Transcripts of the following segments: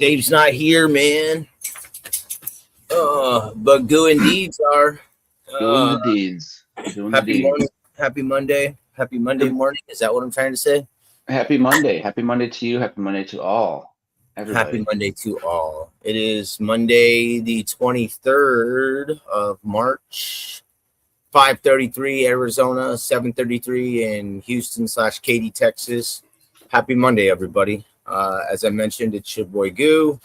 Dave's not here, man. But Goo and Deeds are. Doing the deeds. Happy morning. Happy Monday. Happy Monday morning. Is that what I'm trying to say? Happy Monday. Happy Monday to you. Happy Monday to all. Everybody. Happy Monday to all. It is Monday, the 23rd of March, 5:33 Arizona, 7:33 in Houston/Katy, Texas. Happy Monday, everybody. As I mentioned, it's your boy Goo.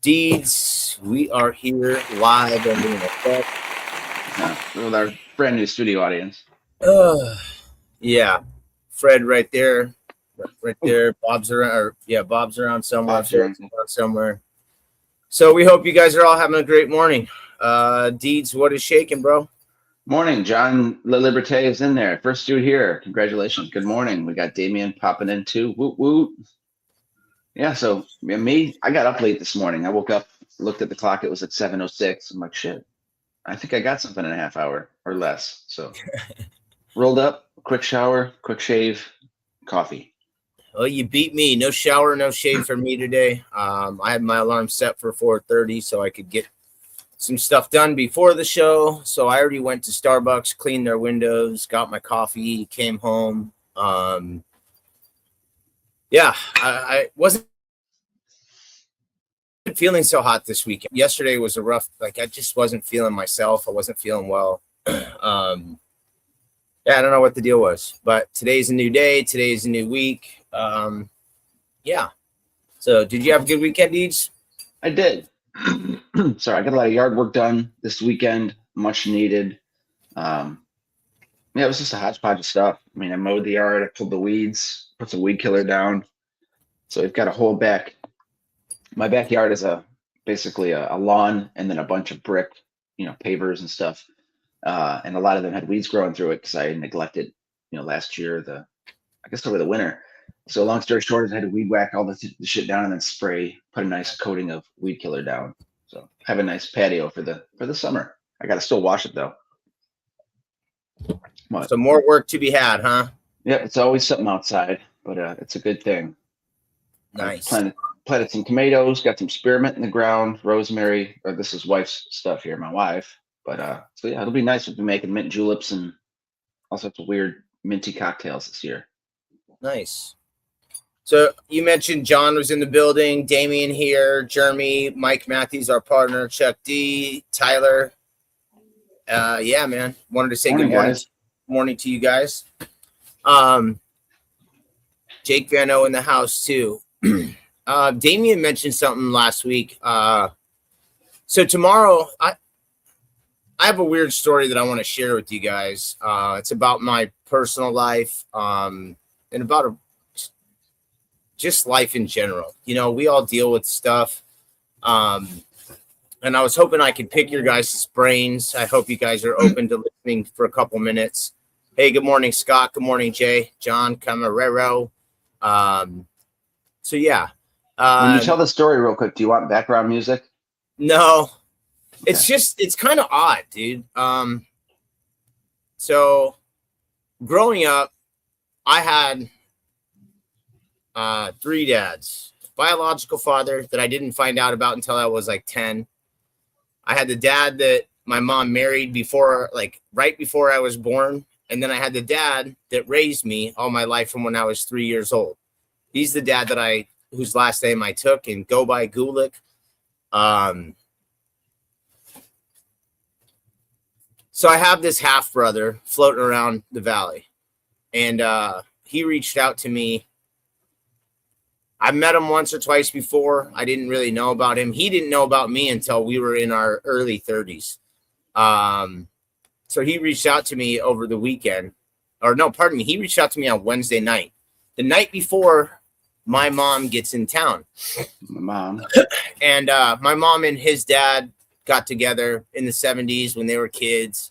Deeds, we are here live and in effect. With our brand new studio audience. Yeah, Fred right there. Bob's around. Bob's around somewhere. So we hope you guys are all having a great morning. Deeds, what is shaking, bro? Morning, John La Liberté is in there. First dude here. Congratulations. Good morning. We got Damien popping in too. Woot woot. Yeah, so I got up late this morning. I woke up, looked at the clock. It was at 7:06. I'm like, shit. I think I got something in a half hour or less. So rolled up, quick shower, quick shave, coffee. Well, you beat me. No shower, no shave for me today. I had my alarm set for 4:30 so I could get some stuff done before the show. So I already went to Starbucks, cleaned their windows, got my coffee, came home. I wasn't feeling so hot this weekend. Yesterday was a rough, I just wasn't feeling myself. I wasn't feeling well. I don't know what the deal was, but today's a new day. Today's a new week. So did you have a good weekend, Deeds? I did. Sorry, I got a lot of yard work done this weekend, much needed. It was just a hodgepodge of stuff. I mean, I mowed the yard, I pulled the weeds, put some weed killer down. So we've got a whole back. My backyard is basically a lawn and then a bunch of brick, pavers and stuff. And a lot of them had weeds growing through it because I neglected, last year, over the winter. So long story short, I had to weed whack all the shit down and then put a nice coating of weed killer down. So have a nice patio for the summer. I got to still wash it though. So more work to be had, huh? Yeah, it's always something outside, but it's a good thing. Nice. Planted some tomatoes, got some spearmint in the ground, rosemary. This is wife's stuff here, my wife. But it'll be nice. We'll be making mint juleps and all sorts of weird minty cocktails this year. Nice. So you mentioned John was in the building, Damien here, Jeremy, Mike Matthews, our partner, Chuck D, Tyler. Man. Wanted to say good morning to you guys. Jake Van O in the house too. Damien mentioned something last week. So tomorrow I have a weird story that I want to share with you guys. It's about my personal life and about just life in general. We all deal with stuff. And I was hoping I could pick your guys' brains. I hope you guys are open to listening for a couple minutes. Hey, good morning, Scott. Good morning, Jay. John Camarero. When you tell the story real quick, do you want background music? No. Okay. It's kind of odd, dude. So growing up, I had 3 dads. Biological father that I didn't find out about until I was 10. I had the dad that my mom married right before I was born. And then I had the dad that raised me all my life from when I was 3 years old. He's the dad whose last name I took and go by Gulick. So I have this half brother floating around the valley, and he reached out to me. I met him once or twice before. I didn't really know about him. He didn't know about me until we were in our early 30s. So he reached out to me over the weekend. He reached out to me on Wednesday night, the night before my mom gets in town. My mom. And my mom and his dad got together in the 70s when they were kids.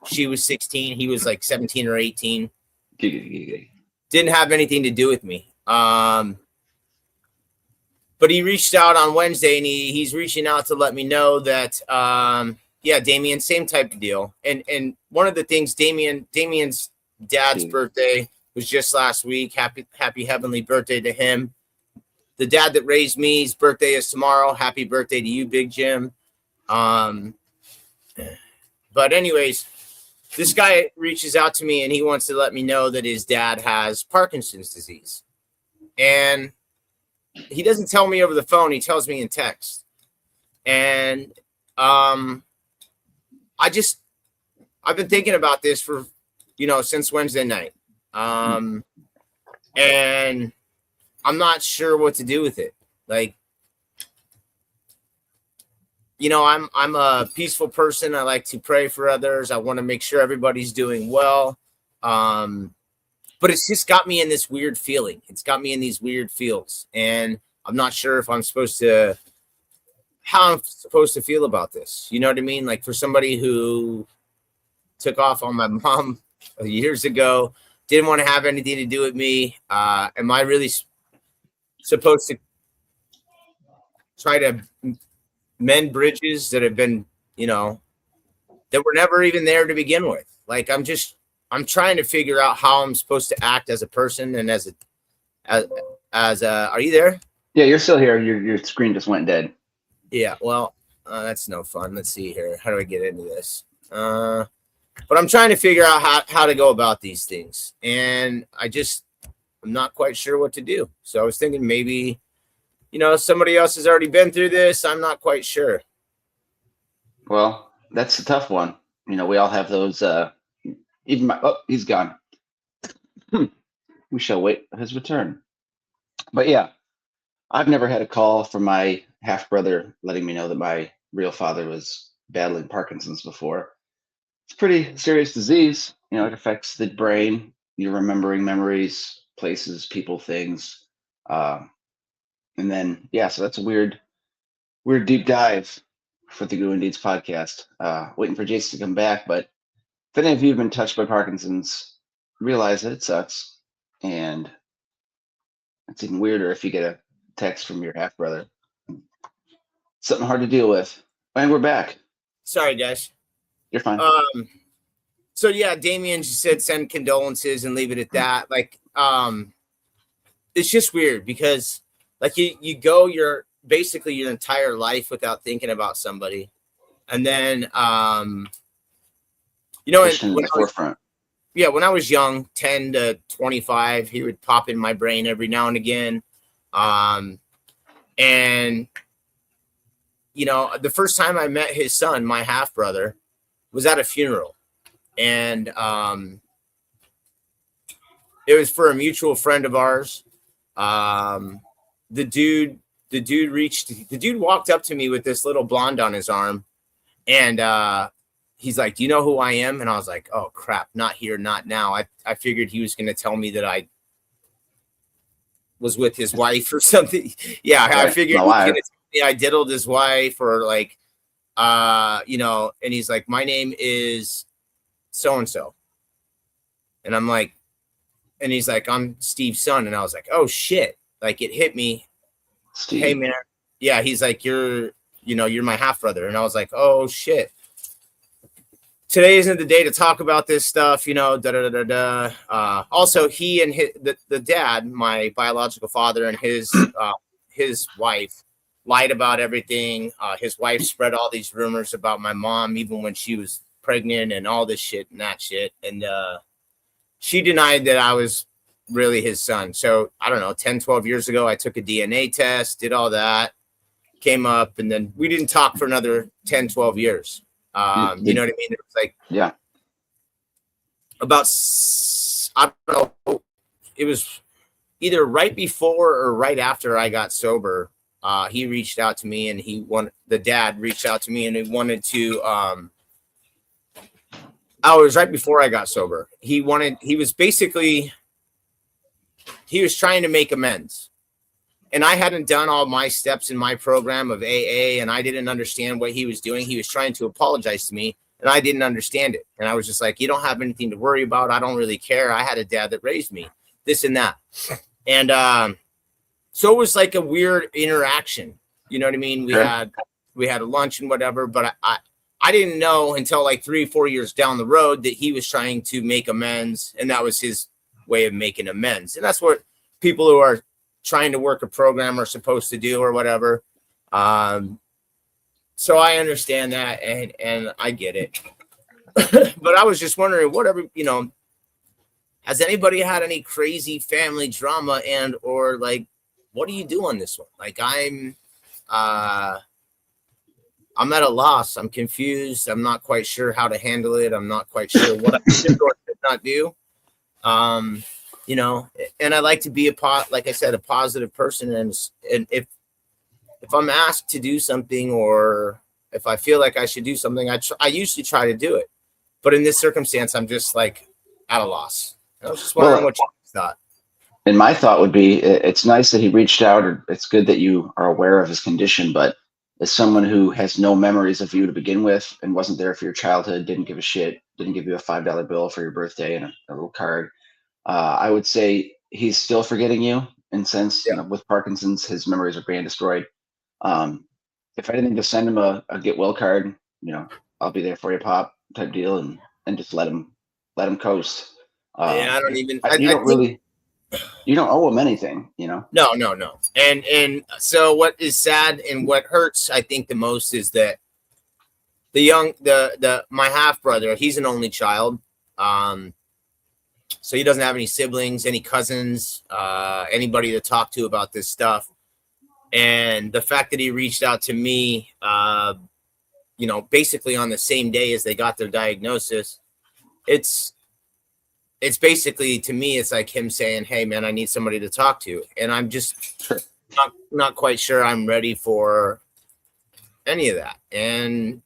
She was 16. He was 17 or 18. Didn't have anything to do with me. But he reached out on Wednesday, and he's reaching out to let me know that, Damien, same type of deal. And one of the things, Damien's dad's birthday was just last week. Happy heavenly birthday to him. the dad that raised me's birthday is tomorrow. Happy birthday to you, Big Jim. But anyways, this guy reaches out to me and he wants to let me know that his dad has Parkinson's disease. And he doesn't tell me over the phone. He tells me in text. And I've been thinking about this for, since Wednesday night. And I'm not sure what to do with it. Like, I'm a peaceful person. I like to pray for others. I want to make sure everybody's doing well. But it's just got me in this weird feeling. It's got me in these weird feels. And I'm not sure if how I'm supposed to feel about this. You know what I mean? Like, for somebody who took off on my mom years ago, didn't want to have anything to do with me. Am I really supposed to try to mend bridges that have been, that were never even there to begin with? Like, I'm trying to figure out how I'm supposed to act as a person and as are you there? Yeah, you're still here. Your screen just went dead. Yeah, well, that's no fun. Let's see here. How do I get into this? But I'm trying to figure out how to go about these things. And I'm not quite sure what to do. So I was thinking maybe, somebody else has already been through this. I'm not quite sure. Well, that's a tough one. We all have those, he's gone. We shall wait his return. But yeah, I've never had a call from my half brother letting me know that my real father was battling Parkinson's before. It's a pretty serious disease. It affects the brain. You're remembering memories, places, people, things. And then, so that's a weird deep dive for the Goo and Deeds podcast. Waiting for Jason to come back. But if any of you have been touched by Parkinson's, realize that it sucks. And it's even weirder if you get a text from your half brother. Something hard to deal with. And we're back. Sorry, guys. You're fine. So yeah, Damien just said send condolences and leave it at that. Like, it's just weird because like you go your entire life without thinking about somebody. And then in the forefront. When I was young, 10 to 25, he would pop in my brain every now and again. And the first time I met his son, my half brother, was at a funeral. And it was for a mutual friend of ours. The dude walked up to me with this little blonde on his arm, and he's like, "Do you know who I am?" And I was like, "Oh crap, not here, not now." I figured he was going to tell me that I was with his wife or something. Yeah, right. I figured he was going to tell me I diddled his wife or like, and he's like, "My name is so-and-so." And I'm like, and he's like, "I'm Steve's son." And I was like, "Oh shit." Like it hit me. Steve. Hey man. Yeah. He's like, you're my half brother. And I was like, oh shit. Today isn't the day to talk about this stuff, Also he and the dad, my biological father, and his wife lied about everything. His wife spread all these rumors about my mom, even when she was pregnant and all this shit and that shit. And she denied that I was really his son. So I don't know, 10, 12 years ago, I took a DNA test, did all that, came up, and then we didn't talk for another 10, 12 years. You know what I mean? It was like, yeah, about, I don't know, it was either right before or right after I got sober. He reached out to me and the dad reached out to me and he wanted to, it was right before I got sober. He was trying to make amends. And I hadn't done all my steps in my program of AA, and I didn't understand what he was doing. He was trying to apologize to me, and I didn't understand it. And I was just like, you don't have anything to worry about. I don't really care. I had a dad that raised me, this and that. And so it was like a weird interaction. You know what I mean? We had a lunch and whatever, but I didn't know until like 3-4 years down the road that he was trying to make amends, and that was his way of making amends. And that's what people who are trying to work a program are supposed to do or whatever. So I understand that, and I get it. But I was just wondering, whatever, has anybody had any crazy family drama and or like, what do you do on this one? Like I'm at a loss. I'm confused. I'm not quite sure how to handle it. I'm not quite sure what I should or should not do. And I like to be like I said, a positive person. And if I'm asked to do something, or if I feel like I should do something, I usually try to do it. But in this circumstance, I'm just like at a loss. I was just wondering what you thought. And my thought would be, it's nice that he reached out, or it's good that you are aware of his condition, but as someone who has no memories of you to begin with and wasn't there for your childhood, didn't give a shit, didn't give you a $5 bill for your birthday and a little card, I would say he's still forgetting you. And since with Parkinson's, his memories are being destroyed. If anything, just send him a get well card. I'll be there for you, Pop, type deal, and just let him coast. I don't even. You don't owe him anything, No. And so what is sad and what hurts, I think, the most is that my half brother, he's an only child. So he doesn't have any siblings, any cousins, anybody to talk to about this stuff. And the fact that he reached out to me, basically on the same day as they got their diagnosis, it's basically, to me, it's like him saying, hey man, I need somebody to talk to. And I'm just not quite sure I'm ready for any of that. And,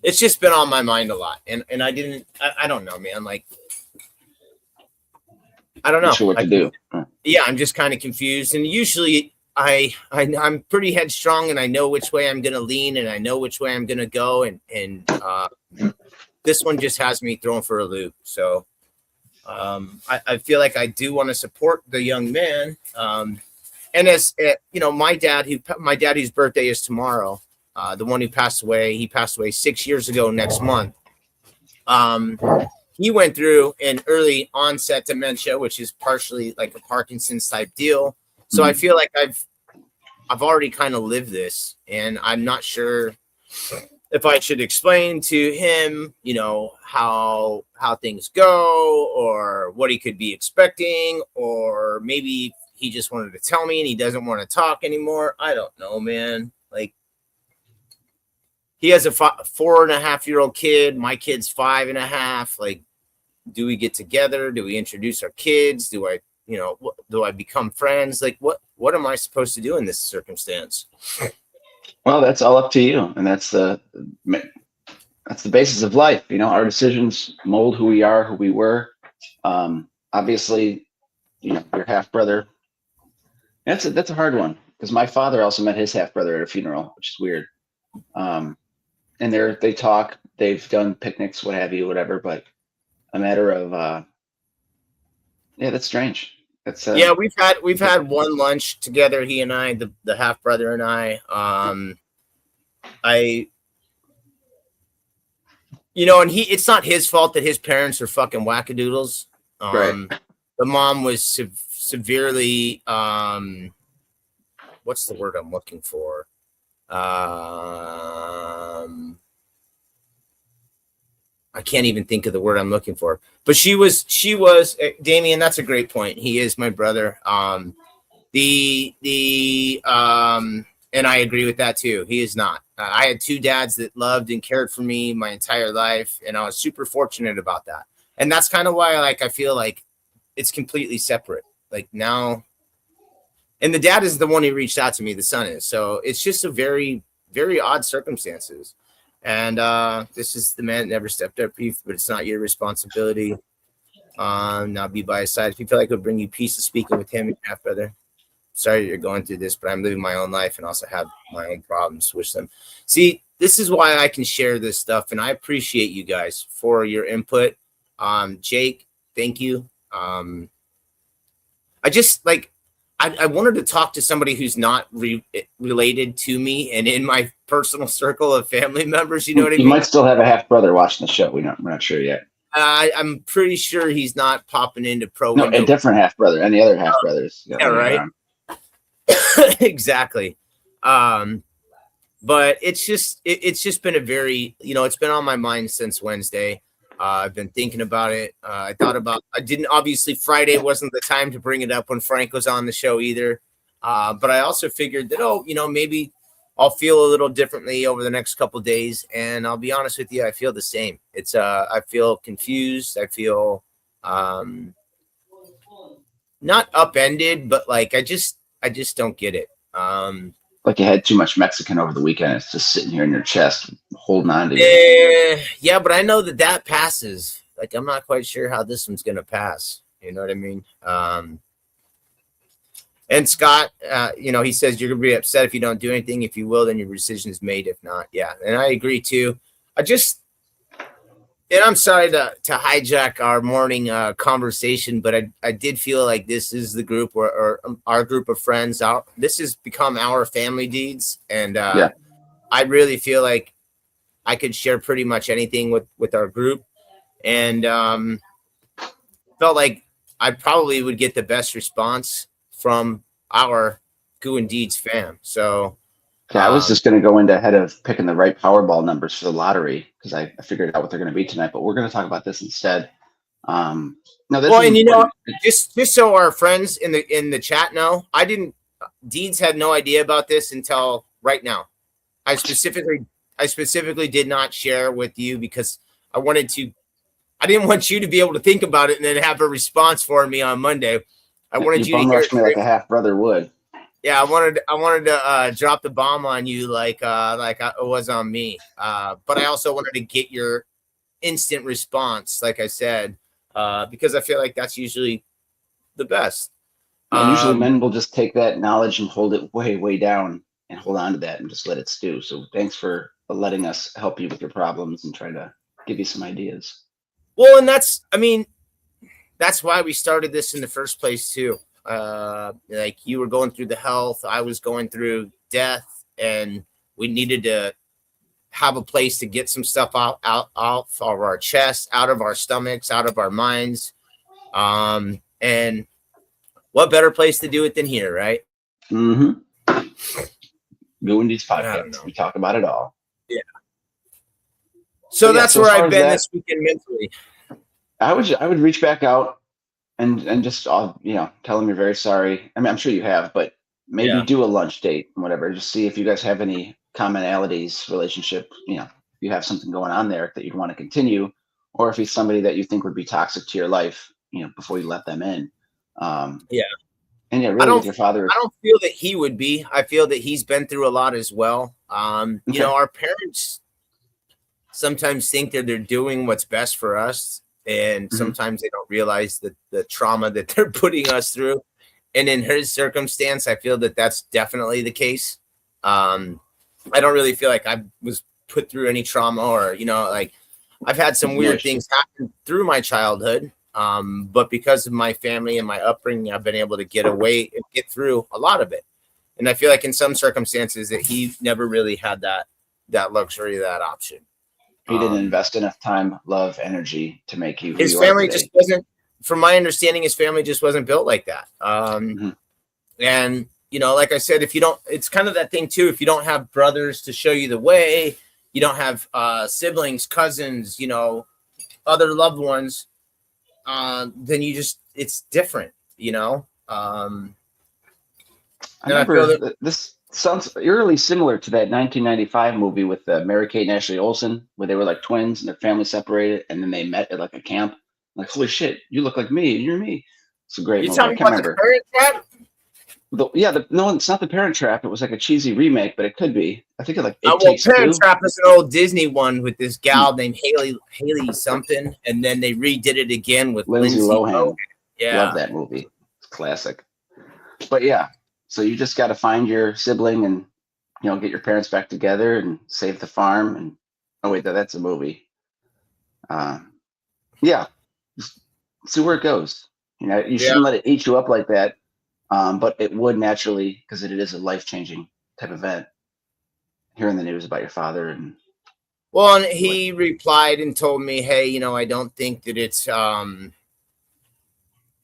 it's just been on my mind a lot. And I don't know, man. Like, I don't know. Not sure what to do. Yeah, I'm just kind of confused. And usually I'm pretty headstrong, and I know which way I'm going to lean, and I know which way I'm going to go. And this one just has me thrown for a loop. So I feel like I do want to support the young man. And as my dad whose birthday is tomorrow, the one who passed away, he passed away 6 years ago next month. He went through an early onset dementia, which is partially like a Parkinson's type deal. So I feel like I've already kind of lived this, and I'm not sure if I should explain to him, how things go, or what he could be expecting, or maybe he just wanted to tell me and he doesn't want to talk anymore. I don't know, man. Like, he has a 4.5-year-old kid. My kid's 5.5. Like, do we get together? Do we introduce our kids? Do I become friends? Like, what am I supposed to do in this circumstance? Well, that's all up to you. And that's the basis of life. Our decisions mold who we are, who we were. Obviously, your half brother, that's a hard one, because my father also met his half brother at a funeral, which is weird. And they talk, they've done picnics, what have you, whatever, but a matter of, that's strange. That's we've had one lunch together, he and I, the half brother and I. And it's not his fault that his parents are fucking wackadoodles. Right. The mom was severely, what's the word I'm looking for? I can't even think of the word I'm looking for, but she was Damien. That's a great point. He is my brother. And I agree with that too. He is not. I had two dads that loved and cared for me my entire life, and I was super fortunate about that. And that's kind of why, I feel like it's completely separate. Like now, and the dad is the one who reached out to me. The son is. So it's just a very, very odd circumstances. And this is the man that never stepped up, but it's not your responsibility. Now be by his side. If you feel like it would bring you peace of speaking with him, half brother. Sorry you're going through this, but I'm living my own life and also have my own problems. Wish them. See, this is why I can share this stuff, and I appreciate you guys for your input. Jake, thank you. I just I wanted to talk to somebody who's not related to me and in my personal circle of family members. You know what I mean? You might still have a half brother watching the show. We're not sure yet. I'm pretty sure he's not popping into Pro No, a Window. different half brother. Any other half brothers? Yeah, right. Exactly. But it's just been a very, it's been on my mind since Wednesday. I've been thinking about it. I didn't, obviously Friday wasn't the time to bring it up when Frank was on the show either. But I also figured that, maybe I'll feel a little differently over the next couple of days. And I'll be honest with you, I feel the same. I feel confused. I feel, not upended, but like, I just don't get it. Like you had too much Mexican over the weekend. It's just sitting here in your chest, holding on to you. Yeah, but I know that passes. Like, I'm not quite sure how this one's gonna pass. You know what I mean? And Scott, he says you're gonna be upset if you don't do anything. If you will, then your decision is made. If not, yeah, and I agree too. And I'm sorry to hijack our morning conversation, but I did feel like this is the group or our group of friends. This has become our family deeds, and I really feel like I could share pretty much anything with our group, and felt like I probably would get the best response from our Goo and Deeds fam. So. Yeah, I was just going to go into ahead of picking the right Powerball numbers for the lottery because I figured out what they're going to be tonight. But we're going to talk about this instead. No, this well, and just so our friends in the chat know, Deeds had no idea about this until right now. I specifically did not share with you because I didn't want you to be able to think about it and then have a response for me on Monday. I wanted you to hear me like a half brother would. Yeah, I wanted to drop the bomb on you like it was on me. But I also wanted to get your instant response, like I said, because I feel like that's usually the best. And usually men will just take that knowledge and hold it way, way down and hold on to that and just let it stew. So thanks for letting us help you with your problems and try to give you some ideas. Well, and that's why we started this in the first place too. Like you were going through the health, I was going through death, and we needed to have a place to get some stuff out of our chest, out of our stomachs, out of our minds. And what better place to do it than here, right? Mm-hmm. Goo and Deed's podcast. We talk about it all. Yeah. So that's where I've been this weekend mentally. I would reach back out and just tell them you're very sorry. I mean, I'm sure you have, but maybe do a lunch date and whatever. Just see if you guys have any commonalities, relationship. If you have something going on there that you'd want to continue, or if he's somebody that you think would be toxic to your life, before you let them in. And really with your father. I don't feel that he would be. I feel that he's been through a lot as well. Our parents sometimes think that they're doing what's best for us. And sometimes they don't realize the trauma that they're putting us through. And in his circumstance, I feel that that's definitely the case. I don't really feel like I was put through any trauma or, I've had some weird things happen through my childhood. But because of my family and my upbringing, I've been able to get away and get through a lot of it. And I feel like in some circumstances that he never really had that luxury, that option. He didn't invest enough time, love, energy to make you. His family just wasn't, from my understanding, his family just wasn't built like that. And, like I said, it's kind of that thing too. If you don't have brothers to show you the way, you don't have siblings, cousins, other loved ones, then it's different, I remember this sounds eerily similar to that 1995 movie with Mary-Kate and Ashley Olsen, where they were like twins and their family separated, and then they met at like a camp. Like, holy shit, you look like me, and you're me. It's a great movie. I can't remember. No, it's not The Parent Trap. It was like a cheesy remake, but it could be. I think Parent Trap is an old Disney one with this gal named Haley something, and then they redid it again with Lindsay Lohan. Yeah, love that movie. It's classic. But yeah. So you just got to find your sibling and, get your parents back together and save the farm. And that's a movie. Just see where it goes. You shouldn't let it eat you up like that. But it would naturally, because it is a life-changing type event. Hearing the news about your father and Well, and he replied and told me, hey, I don't think that it's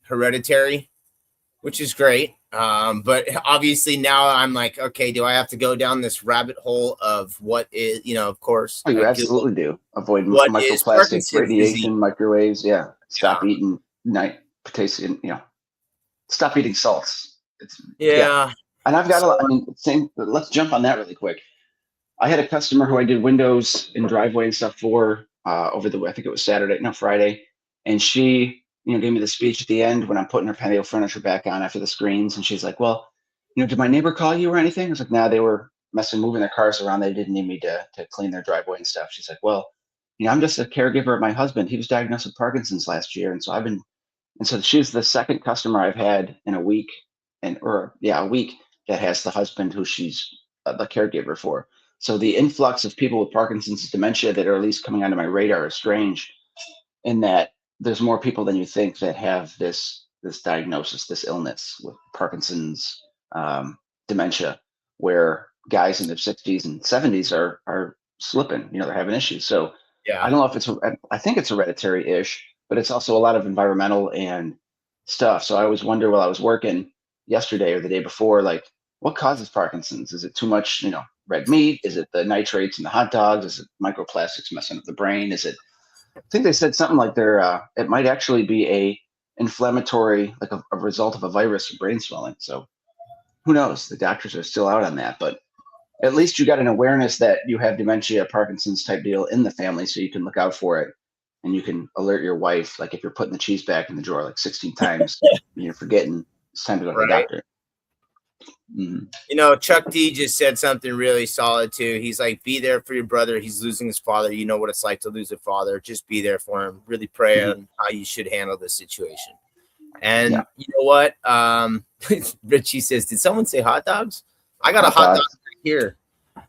hereditary, which is great. But obviously now I'm like, okay, do I have to go down this rabbit hole of what is, of course, Oh, you I Google absolutely do. Avoid what is microplastics, Parkinson's disease. radiation, microwaves. Yeah. Stop Yeah. eating night potassium, stop eating salts. It's, yeah. Yeah. And I've got a So lot, I mean, same, let's jump on that really quick. I had a customer who I did windows and driveway and stuff for I think it was Friday. And she, gave me the speech at the end when I'm putting her patio furniture back on after the screens. And she's like, well, did my neighbor call you or anything? I was like, nah, they were moving their cars around. They didn't need me to clean their driveway and stuff. She's like, well, I'm just a caregiver of my husband. He was diagnosed with Parkinson's last year. And so she's the second customer I've had in a week a week that has the husband who she's the caregiver for. So the influx of people with Parkinson's dementia that are at least coming onto my radar is strange, in that there's more people than you think that have this diagnosis, this illness with Parkinson's dementia, where guys in their 60s and 70s are slipping. They're having issues. So I yeah. don't know if I think it's hereditary-ish, but it's also a lot of environmental and stuff. So I always wonder while I was working yesterday or the day before, like, what causes Parkinson's? Is it too much, red meat? Is it the nitrates in the hot dogs? Is it microplastics messing up the brain? I think they said something like it might actually be a inflammatory, like a result of a virus, brain swelling. So who knows? The doctors are still out on that, but at least you got an awareness that you have dementia, Parkinson's type deal in the family, so you can look out for it, and you can alert your wife. Like if you're putting the cheese back in the drawer like 16 times, and you're forgetting, it's time to go to the Right. doctor. Chuck D just said something really solid too. He's like, be there for your brother. He's losing his father. You know what it's like to lose a father. Just be there for him. Really pray on how you should handle this situation. And you know what? Richie says, did someone say hot dogs? I got a hot dog right here.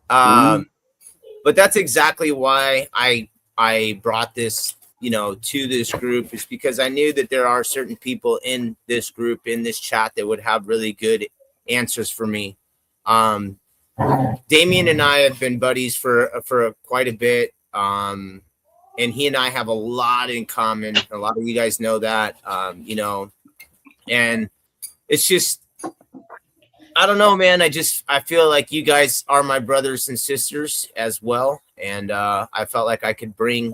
But that's exactly why I brought this, to this group, is because I knew that there are certain people in this group, in this chat, that would have really good answers for me. Damien and I have been buddies for quite a bit. And he and I have a lot in common. A lot of you guys know that, and it's just, I don't know, man. I feel like you guys are my brothers and sisters as well. And I felt like I could bring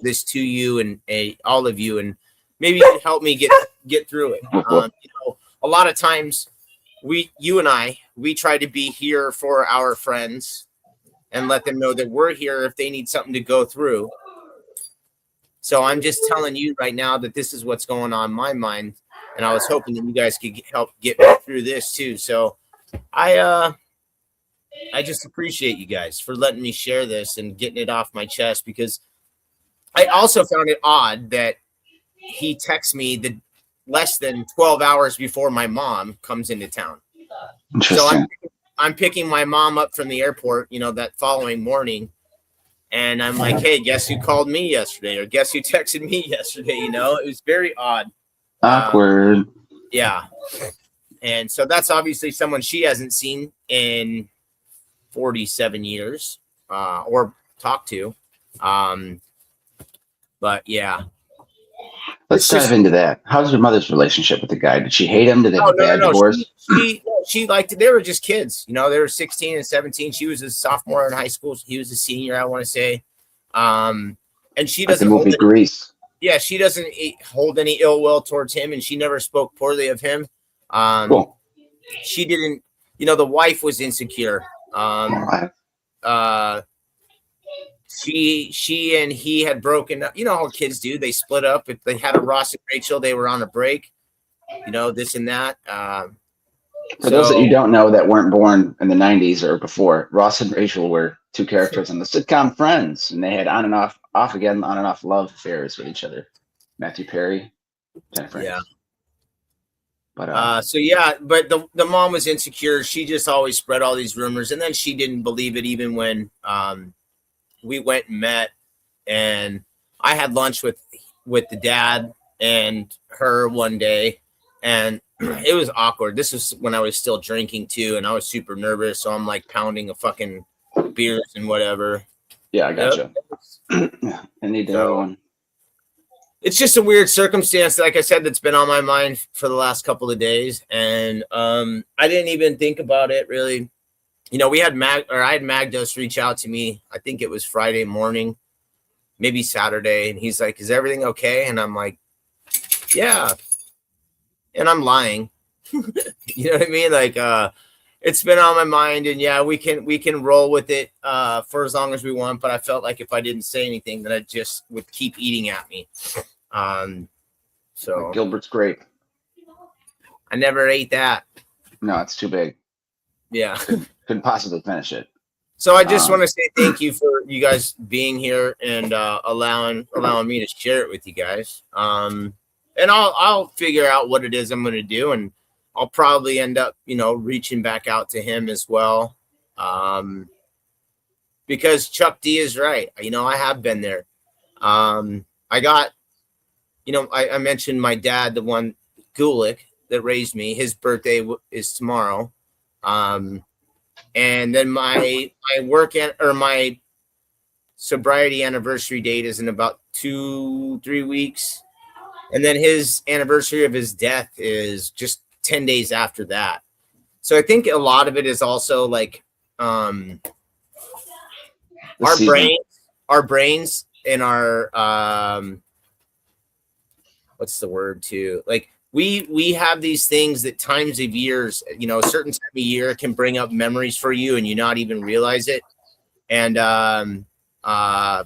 this to you and all of you, and maybe you can help me get through it. A lot of times you and I try to be here for our friends and let them know that we're here if they need something to go through. So I'm just telling you right now that this is what's going on in my mind. And I was hoping that you guys could help get me through this too. So I just appreciate you guys for letting me share this and getting it off my chest, because I also found it odd that he texts me the less than 12 hours before my mom comes into town. So I'm picking my mom up from the airport, that following morning. And I'm like, hey, guess who called me yesterday? Or guess who texted me yesterday? It was very odd. Awkward. Yeah. And so that's obviously someone she hasn't seen in 47 years or talked to. But yeah. Let's dive into that. How's your mother's relationship with the guy? Did she hate him? Did they have a bad divorce? She liked it. They were just kids. They were 16 and 17. She was a sophomore in high school. He was a senior, I want to say. And she doesn't hold any, Grease. Yeah, she doesn't hold any ill will towards him, and she never spoke poorly of him. Cool. She didn't, the wife was insecure. She and he had broken up. You know how kids do. They split up. If they had a Ross and Rachel, they were on a break, this and that. For those that you don't know that weren't born in the 90s or before, Ross and Rachel were two characters on the sitcom Friends, and they had on and off love affairs with each other. Matthew Perry, Jennifer. Yeah. But but the mom was insecure. She just always spread all these rumors, and then she didn't believe it even when we went and met, and I had lunch with the dad and her one day, and it was awkward. This was when I was still drinking too, and I was super nervous, so I'm like pounding a fucking beers and whatever. Yeah, I Yep. gotcha. I need another one. It's just a weird circumstance, like I said, that's been on my mind for the last couple of days, and I didn't even think about it really. I had Magdos reach out to me. I think it was Friday morning, maybe Saturday, and he's like, "Is everything okay?" And I'm like, "Yeah," and I'm lying. You know what I mean? Like, it's been on my mind, and yeah, we can roll with it for as long as we want. But I felt like if I didn't say anything, that I just would keep eating at me. So Like Gilbert's grape. I never ate that. No, it's too big. Yeah, couldn't possibly finish it. So I just want to say thank you for you guys being here and allowing me to share it with you guys. And I'll figure out what it is I'm going to do, and I'll probably end up, reaching back out to him as well. Because Chuck D is right. I have been there. I got, I mentioned my dad, the one Gulick that raised me. His birthday is tomorrow. And then my my sobriety anniversary date is in about 2-3 weeks. And then his anniversary of his death is just 10 days after that. So I think a lot of it is also like our brains and our what's the word too? Like we have these things that times of years, a certain time of year can bring up memories for you and you not even realize it. And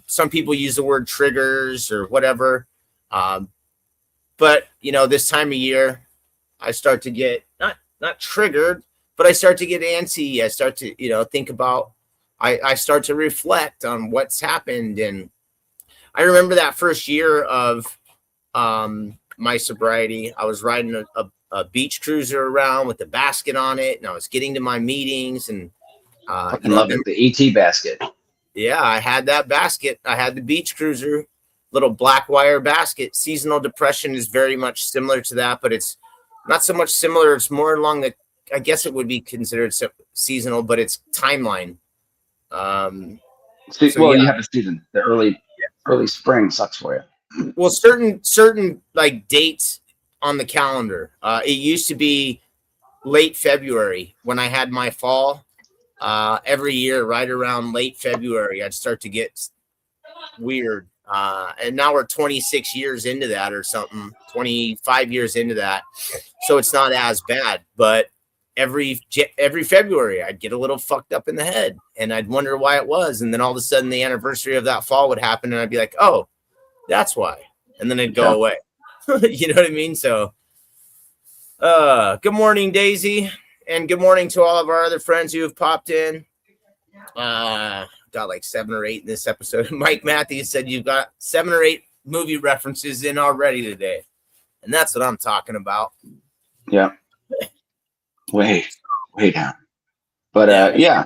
some people use the word triggers or whatever. But this time of year, I start to get not triggered, but I start to get antsy. I start to, think about, I start to reflect on what's happened. And I remember that first year of my sobriety. I was riding a beach cruiser around with a basket on it, and I was getting to my meetings, and I love it, the ET basket. Yeah, I had that basket. I had the beach cruiser, little black wire basket. Seasonal depression is very much similar to that, but it's not so much similar. It's more along the, I guess it would be considered seasonal, but it's timeline. You have a season. The early spring sucks for you. Well, certain like dates on the calendar. It used to be late February when I had my fall. Every year, right around late February, I'd start to get weird. And now we're 26 years into that or something, 25 years into that. So it's not as bad, but every February I'd get a little fucked up in the head and I'd wonder why it was. And then all of a sudden the anniversary of that fall would happen and I'd be like, oh, that's why. And then it'd go away. You know what I mean? So, good morning, Daisy. And good morning to all of our other friends who have popped in. Got like 7 or 8 in this episode. Mike Matthews said you've got 7 or 8 movie references in already today. And that's what I'm talking about. Yeah. Way down. But yeah.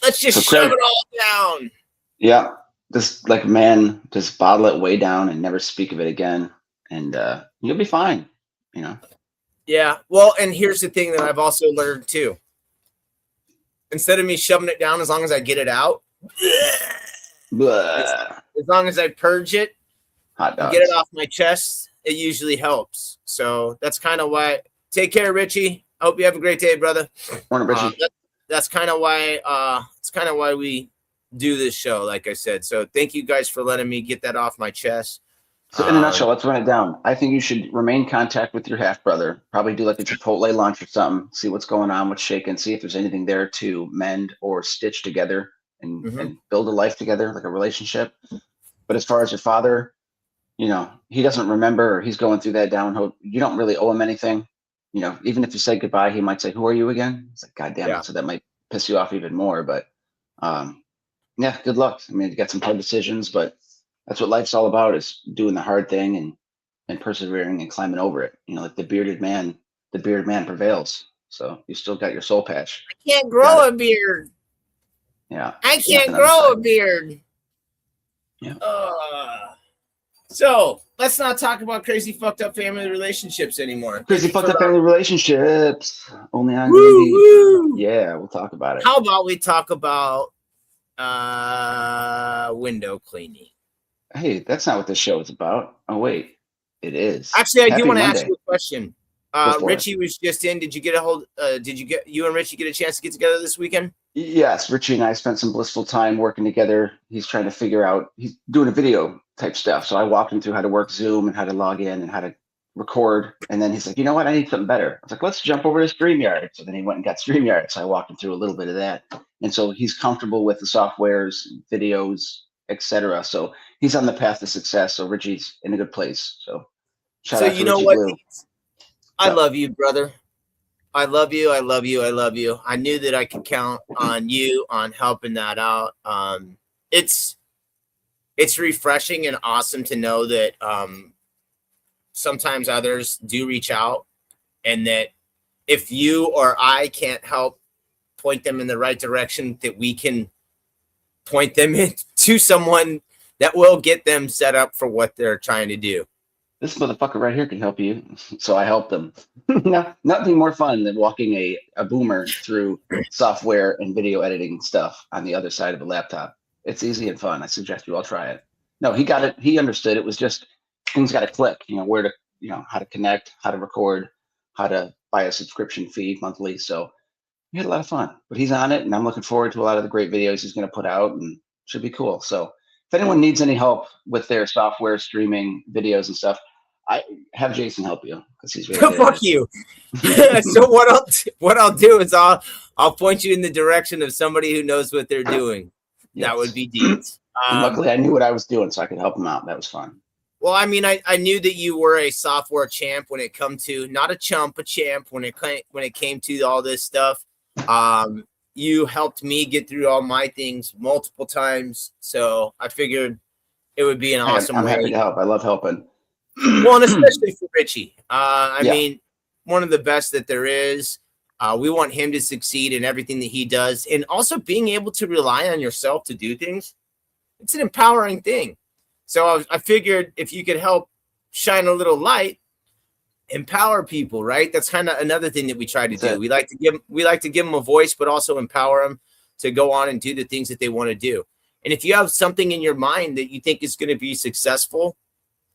Let's just shove it all down. Yeah. Just like a man, just bottle it way down and never speak of it again. And you'll be fine, Yeah. Well, and here's the thing that I've also learned too. Instead of me shoving it down, as long as I get it out, as long as I purge it, get it off my chest, it usually helps. So that's kind of why. Take care, Richie. I hope you have a great day, brother. Morning, Richie. That's kind of why. It's kind of why we do this show, like I said. So thank you guys for letting me get that off my chest. So in a nutshell, let's run it down. I think you should remain in contact with your half brother. Probably do like a Chipotle lunch or something. See what's going on, what's shaking. See if there's anything there to mend or stitch together and build a life together, like a relationship. But as far as your father, he doesn't remember, or he's going through that downhill. You don't really owe him anything. Even if you say goodbye, he might say, "Who are you again?" It's like, God damn it. So that might piss you off even more. But yeah, good luck. I mean, you got some hard decisions, but that's what life's all about, is doing the hard thing and persevering and climbing over it. Like the bearded man prevails. So you still got your soul patch. I can't grow a beard. Yeah. I can't grow a beard. Yeah. So let's not talk about crazy fucked up family relationships anymore. Crazy fucked up family relationships. Only on Goo. Yeah, we'll talk about it. How about we talk about Window cleaning. Hey, that's not what this show is about. Oh wait, it is. Actually, I Happy do want to Monday. ask you a question. Go for it. Richie was just in. Did you get a hold? Did you and Richie get a chance to get together this weekend? Yes, Richie and I spent some blissful time working together. He's trying to figure out, he's doing a video type stuff. So I walked him through how to work Zoom and how to log in and how to record. And then he's like, you know what? I need something better. I was like, let's jump over to StreamYard. So then he went and got StreamYard. So I walked him through a little bit of that. And so he's comfortable with the softwares, videos, etc. So he's on the path to success. So Richie's in a good place. So shout out to you know Richie what? Blue. I love you, brother. I love you. I love you. I love you. I knew that I could count on you on helping that out. It's refreshing and awesome to know that sometimes others do reach out, and that if you or I can't help point them in the right direction, that we can point them to someone that will get them set up for what they're trying to do. This motherfucker right here can help you. So I helped them. Nothing more fun than walking a boomer through software and video editing stuff on the other side of a laptop. It's easy and fun. I suggest you all try it. No, he got it. He understood. It was just things got to click, where to, how to connect, how to record, how to buy a subscription fee monthly. So we had a lot of fun, but he's on it, and I'm looking forward to a lot of the great videos he's going to put out, and should be cool. So if anyone needs any help with their software streaming videos and stuff, I have Jason help you because he's really good. Fuck you. So what I'll do is I'll point you in the direction of somebody who knows what they're doing. Yes. That would be Deeds. Luckily, I knew what I was doing, so I could help him out. That was fun. Well, I mean, I knew that you were a software champ when it come to, not a chump, a champ when it came to all this stuff. You helped me get through all my things multiple times, so I figured it would be an awesome I'm happy to help. I love helping. Well, and especially for Richie. I mean, one of the best that there is. We want him to succeed in everything that he does, and also being able to rely on yourself to do things. It's an empowering thing. So I figured if you could help shine a little light, empower people, right? That's kind of another thing that we try to do. We like to give them a voice, but also empower them to go on and do the things that they want to do. And if you have something in your mind that you think is going to be successful,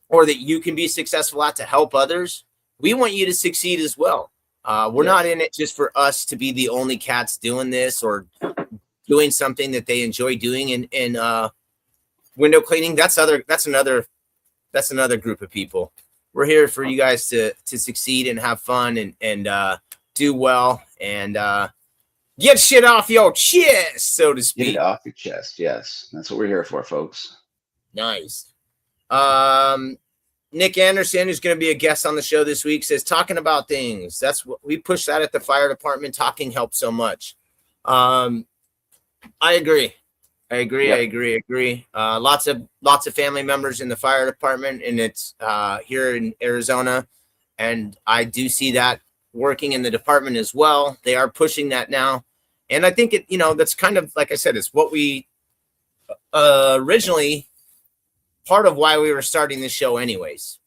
or that you can be successful at to help others, we want you to succeed as well. We're not in it just for us to be the only cats doing this or doing something that they enjoy doing in window cleaning. That's another group of people. We're here for you guys to succeed and have fun and do well and get shit off your chest, so to speak. Get it off your chest. Yes, that's what we're here for, folks. Nice. Nick Anderson, who's going to be a guest on the show this week, says talking about things. That's what we push that at the fire department. Talking helps so much. I agree. Yep. Lots of family members in the fire department, and it's here in Arizona, and I do see that working in the department as well. They are pushing that now, and I think that's kind of, like I said, it's what we originally. Part of why we were starting this show anyways.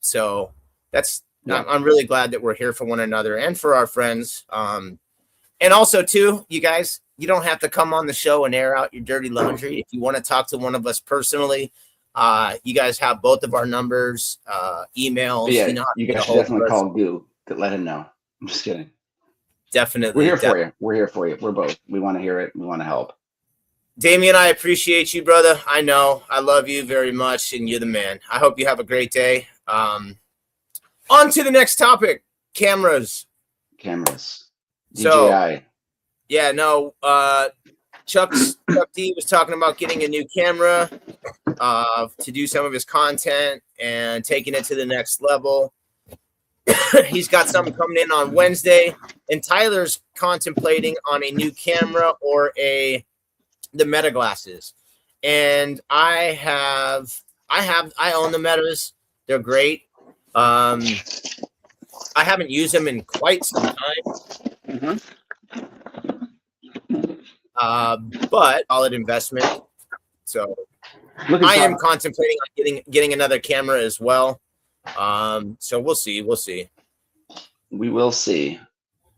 So that's, I'm really glad that we're here for one another and for our friends. And also too, you guys, you don't have to come on the show and air out your dirty laundry. If you want to talk to one of us personally, you guys have both of our numbers, emails. Yeah, you guys should definitely call Goo to let him know. I'm just kidding. Definitely. We're here for you. We're here for you. We're both. We want to hear it. We want to help. Damien, I appreciate you, brother. I know. I love you very much, and you're the man. I hope you have a great day. On to the next topic, cameras. DJI. Chuck D was talking about getting a new camera to do some of his content and taking it to the next level. He's got something coming in on Wednesday, and Tyler's contemplating on a new camera or the Meta glasses, and I own the Metas. They're great. I haven't used them in quite some time. But solid investment. So I am contemplating on getting another camera as well. So we'll see. We will see.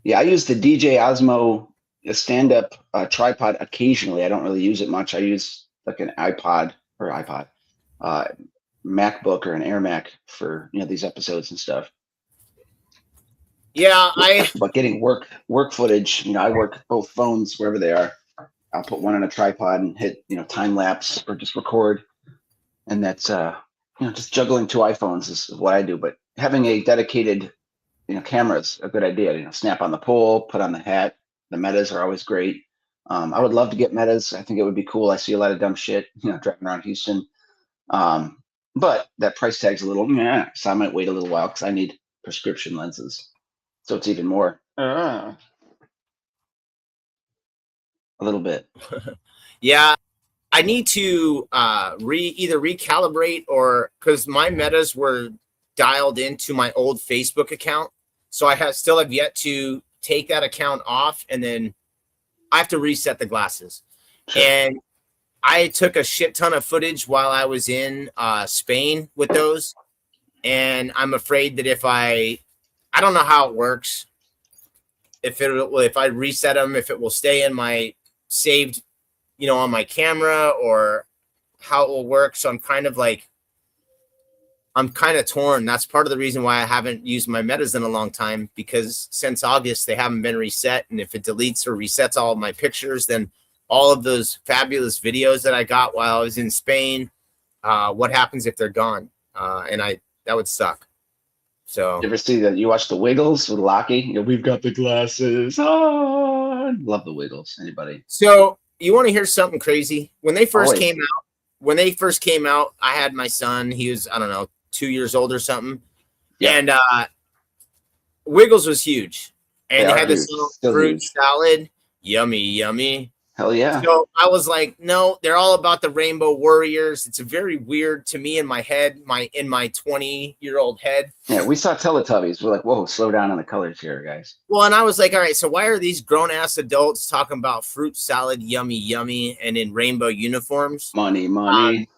Yeah, I use the DJ Osmo a stand-up tripod occasionally. I don't really use it much. I use like an iPod, uh, MacBook or an Air Mac for these episodes and stuff. Yeah, But getting work footage, I work both phones wherever they are. I'll put one on a tripod and hit time lapse or just record, and that's just juggling two iPhones is what I do. But having a dedicated camera is a good idea. Snap on the pole, put on the hat. The metas are always great. I would love to get metas. I think it would be cool. I see a lot of dumb shit driving around Houston. But that price tag's a little, so I might wait a little while because I need prescription lenses. So it's even more. A little bit. Yeah, I need to either recalibrate or because my metas were dialed into my old Facebook account, so I still have yet to take that account off, and then I have to reset the glasses. Sure. And I took a shit ton of footage while I was in Spain with those, and I'm afraid that if I don't know how it works. If I reset them, if it will stay in my saved, on my camera, or how it will work. So I'm kind of torn. That's part of the reason why I haven't used my metas in a long time, because since August they haven't been reset. And if it deletes or resets all of my pictures, then all of those fabulous videos that I got while I was in Spain, what happens if they're gone? And that would suck. So you ever see that? You watch The Wiggles with Lockie? We've got the glasses on. Love The Wiggles. Anybody? So you want to hear something crazy? When they first came out, I had my son. He was, I don't know, 2 years old or something. Yeah. And Wiggles was huge. And they had this little fruit salad. Yummy, yummy. Hell yeah. So I was like, no, they're all about the Rainbow Warriors. It's very weird to me in my head, in my 20-year-old head. Yeah, we saw Teletubbies. We're like, whoa, slow down on the colors here, guys. Well, and I was like, all right, so why are these grown-ass adults talking about fruit salad, yummy, yummy, and in rainbow uniforms? Money.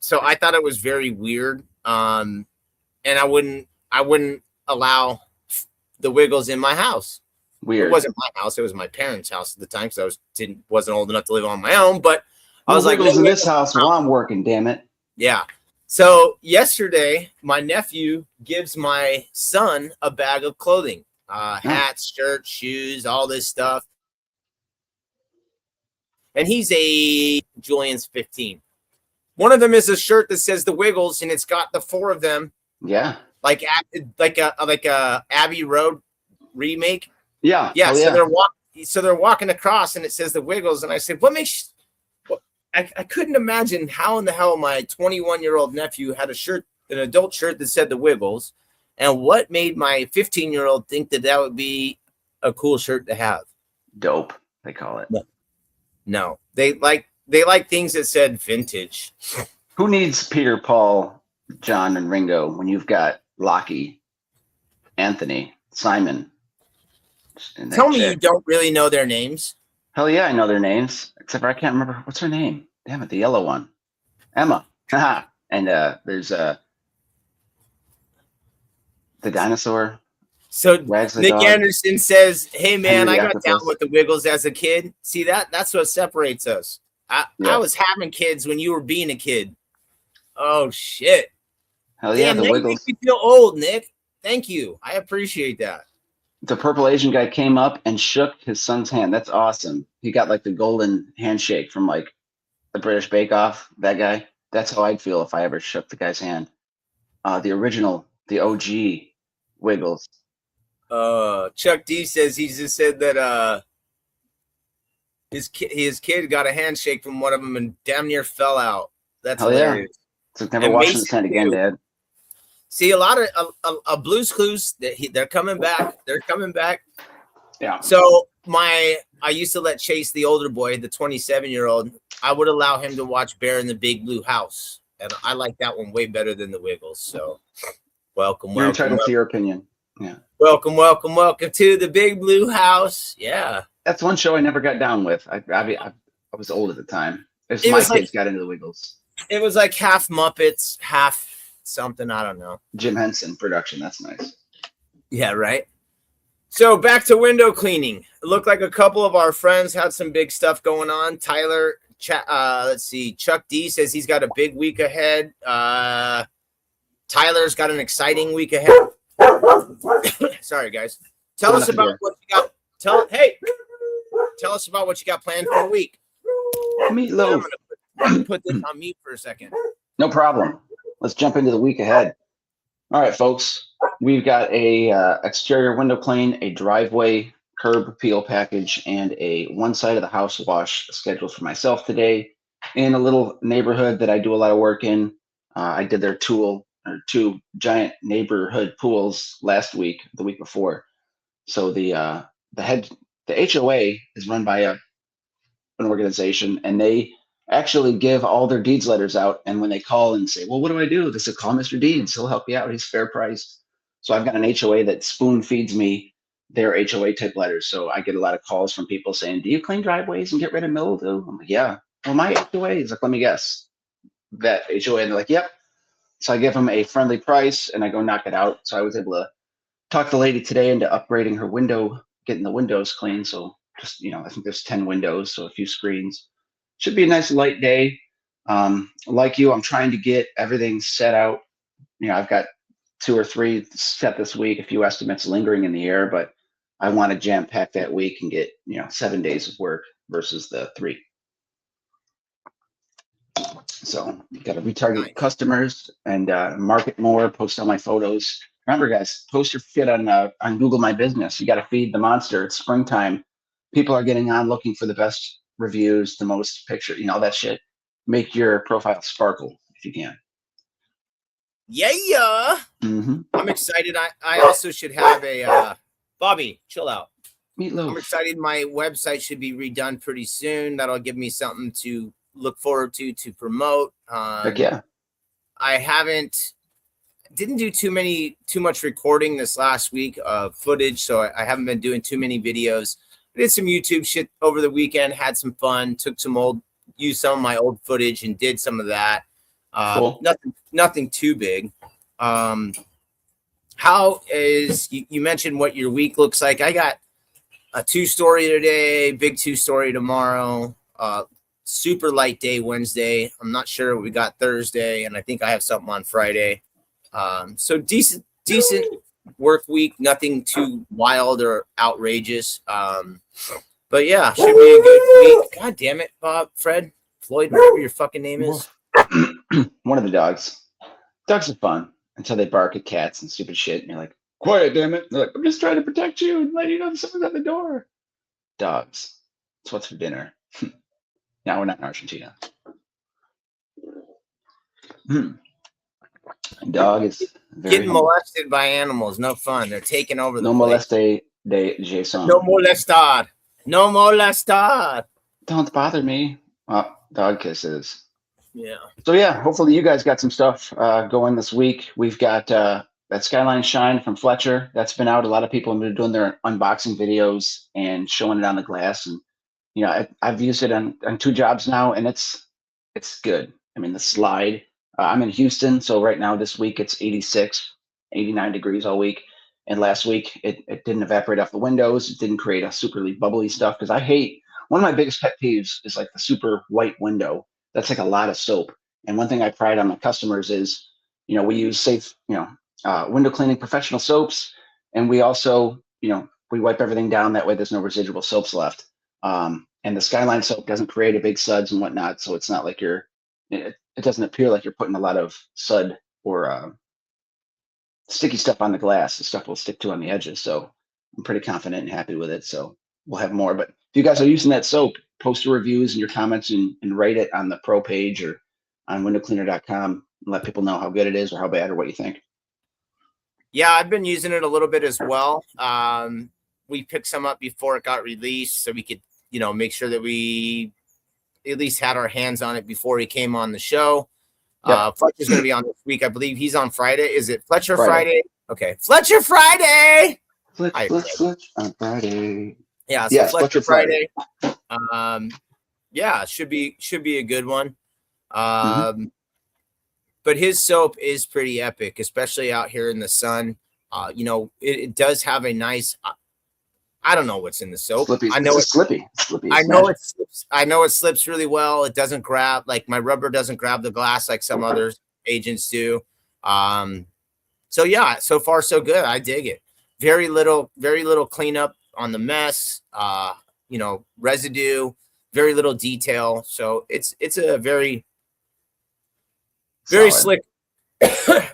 So I thought it was very weird. And I wouldn't allow the Wiggles in my house. Weird. It wasn't my house; it was my parents' house at the time, because I wasn't old enough to live on my own. But I was like, in this house while I'm working, damn it. Yeah. So yesterday, my nephew gives my son a bag of clothing, hats, shirts, shoes, all this stuff. And Julian's 15. One of them is a shirt that says the Wiggles, and it's got the four of them. Yeah. Like a Abbey Road remake. Yeah. Yeah. So they're walking across, and it says the Wiggles. And I said, what makes I couldn't imagine how in the hell my 21-year-old nephew had an adult shirt that said the Wiggles, and what made my 15-year-old think that would be a cool shirt to have. Dope, they call it. No, they like things that said vintage. Who needs Peter, Paul, John, and Ringo when you've got Lockie, Anthony, Simon? Tell me you don't really know their names. Hell yeah, I know their names. Except for I can't remember. What's her name? Damn it, the yellow one. Emma. And there's the dinosaur. So Nick Anderson says, hey, man, I got down with the Wiggles as a kid. See, that's what separates us. I was having kids when you were being a kid. Oh, shit. Hell yeah, the Wiggles. You feel old, Nick. Thank you. I appreciate that. The purple Asian guy came up and shook his son's hand. That's awesome. He got like the golden handshake from like the British Bake Off. That guy. That's how I'd feel if I ever shook the guy's hand. The original, the OG Wiggles. Chuck D says he just said that his kid got a handshake from one of them and damn near fell out. That's hilarious. Yeah. So never washing his hand again, Dad. See, a lot of Blue's Clues, they're coming back. They're coming back. Yeah. So I used to let Chase, the older boy, the 27-year-old, I would allow him to watch Bear in the Big Blue House. And I like that one way better than the Wiggles. So welcome. You're entitled to your opinion. Yeah. Welcome to the Big Blue House. Yeah. That's one show I never got down with. I was old at the time. My kids got into the Wiggles. It was like half Muppets, half something, I don't know. Jim Henson production. That's nice. Yeah, right. So back to window cleaning. It looked like a couple of our friends had some big stuff going on. Tyler, let's see. Chuck D says he's got a big week ahead. Tyler's got an exciting week ahead. Sorry, guys. Tell us about what you got. Tell us about what you got planned for the week. Meatloaf. I'm gonna put this on mute for a second. No problem. Let's jump into the week ahead. All right, folks. We've got a exterior window clean, a driveway curb peel package, and a one side of the house wash scheduled for myself today in a little neighborhood that I do a lot of work in. I did their two giant neighborhood pools last week, the week before. So the HOA is run by an organization, and they actually give all their deeds letters out. And when they call and say, well, what do I do? They say, call Mr. Deeds. He'll help you out. He's fair priced. So I've got an HOA that spoon feeds me their HOA type letters. So I get a lot of calls from people saying, do you clean driveways and get rid of mildew? I'm like, yeah. Well, my HOA is like, let me guess. That HOA. And they're like, yep. So I give them a friendly price and I go knock it out. So I was able to talk the lady today into upgrading her window, getting the windows clean. So just, I think there's 10 windows, so a few screens. Should be a nice light day. Like you, I'm trying to get everything set out. I've got 2 or 3 set this week, a few estimates lingering in the air, but I want to jam pack that week and get, 7 days of work versus the 3. So you got to retarget customers and market more, post all my photos. Remember, guys, post your shit on Google My Business. You got to feed the monster. It's springtime. People are getting on looking for the best reviews, the most picture, all that shit. Make your profile sparkle if you can. Yeah. Mm-hmm. I'm excited. I also should have a Bobby, chill out. Meatloaf. I'm excited. My website should be redone pretty soon. That'll give me something to look forward to promote. Heck yeah. I didn't do too much recording this last week of footage, so I haven't been doing too many videos. I did some YouTube shit over the weekend, had some fun, used some of my old footage and did some of that. Cool. Nothing too big. How is you mentioned what your week looks like? I got a 2-story today, big 2-story tomorrow, super light day Wednesday. I'm not sure what we got Thursday, and I think I have something on Friday. So decent work week, nothing too wild or outrageous. But yeah, should be a good week. God damn it, Floyd, whatever your fucking name is. One of the dogs. Dogs are fun until they bark at cats and stupid shit. And you're like, quiet, damn it. They're like, I'm just trying to protect you and let you know someone's at the door. Dogs. That's what's for dinner. Now we're not in Argentina. Dog is getting molested by animals. No fun. They're taking over the place. Moleste de Jason. No molestar. No molestar. Don't bother me. Dog kisses. Yeah. So yeah, hopefully you guys got some stuff going this week. We've got that Skyline Shine from Fletcher. That's been out. A lot of people have been doing their unboxing videos and showing it on the glass. And I've used it on 2 jobs now, and it's good. I mean, the slide. I'm in Houston, so right now this week it's 86, 89 degrees all week. And last week it didn't evaporate off the windows. It didn't create a superly bubbly stuff, because I hate, one of my biggest pet peeves is like the super white window. That's like a lot of soap. And one thing I pride on my customers is, we use safe, window cleaning professional soaps. And we also, we wipe everything down. That way there's no residual soaps left. And the Skyline soap doesn't create a big suds and whatnot. So it's not like it doesn't appear like you're putting a lot of sud or sticky stuff on the glass. The stuff will stick to on the edges. So I'm pretty confident and happy with it. So we'll have more. But if you guys are using that soap, post your reviews and your comments and write it on the pro page or on windowcleaner.com and let people know how good it is or how bad or what you think. Yeah, I've been using it a little bit as well. We picked some up before it got released so we could, make sure that we at least had our hands on it before he came on the show. Yep. Fletcher's going to be on this week. I believe he's on Friday. Is it Fletcher Friday? Okay. Fletcher Friday. Fletch on Friday. Yeah. So yes, Fletcher Friday. Yeah, should be a good one. But his soap is pretty epic, especially out here in the sun. It does have a nice I don't know what's in the soap. Slippy. I It's know just slippy. It's slippy. I It's know magic. it slips. I know it slips really well. It doesn't grab, like my rubber doesn't grab the glass like some other agents do. Um, so yeah, so far so good. I dig it. Very little cleanup on the mess. Residue, very little detail. So it's a very Solid. slick,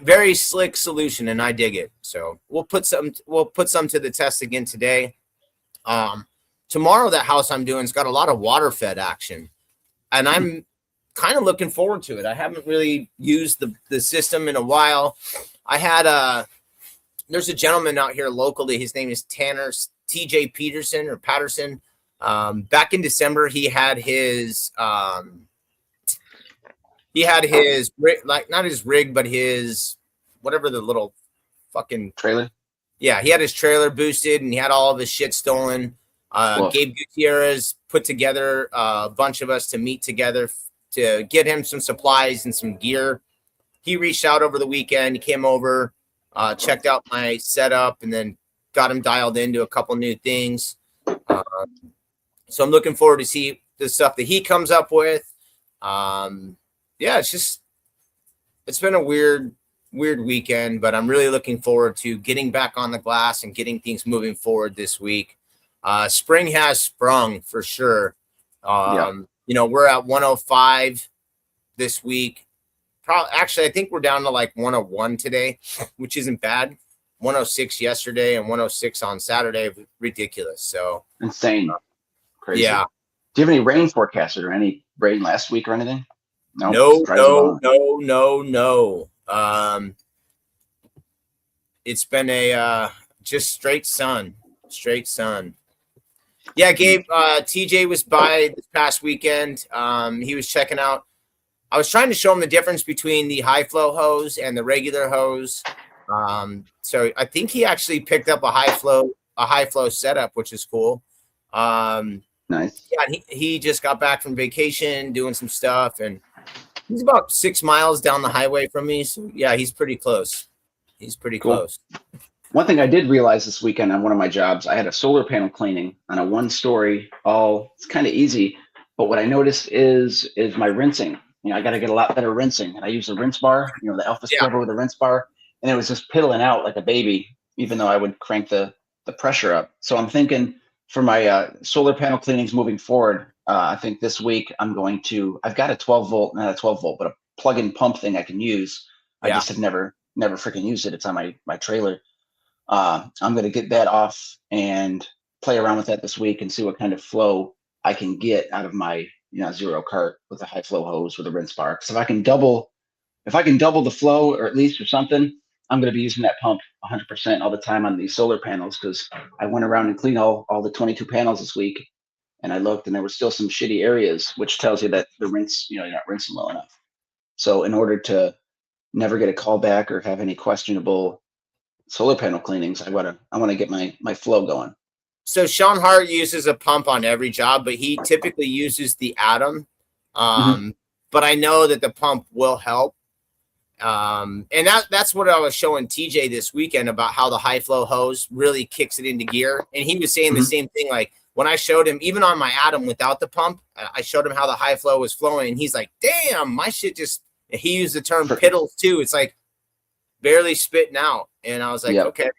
very slick solution, and I dig it. So we'll put some to the test again today. Um, Tomorrow that house I'm doing's got a lot of water fed action, and I'm kind of looking forward to it. I haven't really used the system in a while. I had there's a gentleman out here locally. His name is Tanner TJ Peterson or Patterson. Back in December, he had his like not his rig, but his whatever the little fucking Trailer. yeah, he had his trailer boosted and he had all of his shit stolen. Gabe Gutierrez put together a bunch of us to meet together to get him some supplies and some gear. He reached out over the weekend. He came over, checked out my setup, and then got him dialed into a couple new things. So I'm looking forward to see the stuff that he comes up with. Yeah, it's been a weird weekend, but I'm really looking forward to getting back on the glass and getting things moving forward this week. Spring has sprung for sure. We're at 105 this week. Actually, I think we're down to like 101 today, which isn't bad. 106 yesterday and 106 on Saturday. Ridiculous. So insane. Crazy. Yeah. Do you have any rain forecasted or any rain last week or anything? No. It's been a just straight sun. Yeah, Gabe, TJ was by this past weekend. He was checking out. I was trying to show him the difference between the high flow hose and the regular hose. So I think he actually picked up a high flow setup, which is cool. Nice. Yeah, he just got back from vacation doing some stuff, and he's about 6 miles down the highway from me. So yeah, he's pretty close. Close. One thing I did realize this weekend on one of my jobs, I had a solar panel cleaning on a 1-story. It's kind of easy, but what I noticed is my rinsing. I got to get a lot better rinsing, and I use the rinse bar. The Alpha scrubber with the rinse bar, and it was just piddling out like a baby, even though I would crank the pressure up. So I'm thinking for my solar panel cleanings moving forward, I think this week I've got a 12 volt, not a 12 volt, but a plug-in pump thing I can use. I just have never freaking used it. It's on my trailer. I'm going to get that off and play around with that this week and see what kind of flow I can get out of my zero cart with a high flow hose with a rinse bar. Because if I can double the flow or at least or something, I'm going to be using that pump 100% all the time on these solar panels, because I went around and cleaned all the 22 panels this week, and I looked and there were still some shitty areas, which tells you that the rinse, you're not rinsing well enough. So in order to never get a call back or have any questionable solar panel cleanings, I want to get my flow going. So Sean Hart uses a pump on every job, but he typically uses the Atom. But I know that the pump will help. And that's what I was showing TJ this weekend about how the high flow hose really kicks it into gear. And he was saying the same thing. Like when I showed him, even on my Atom without the pump, I showed him how the high flow was flowing. And he's like, damn, my shit he used the term piddles too. It's like barely spitting out. And I was like, okay.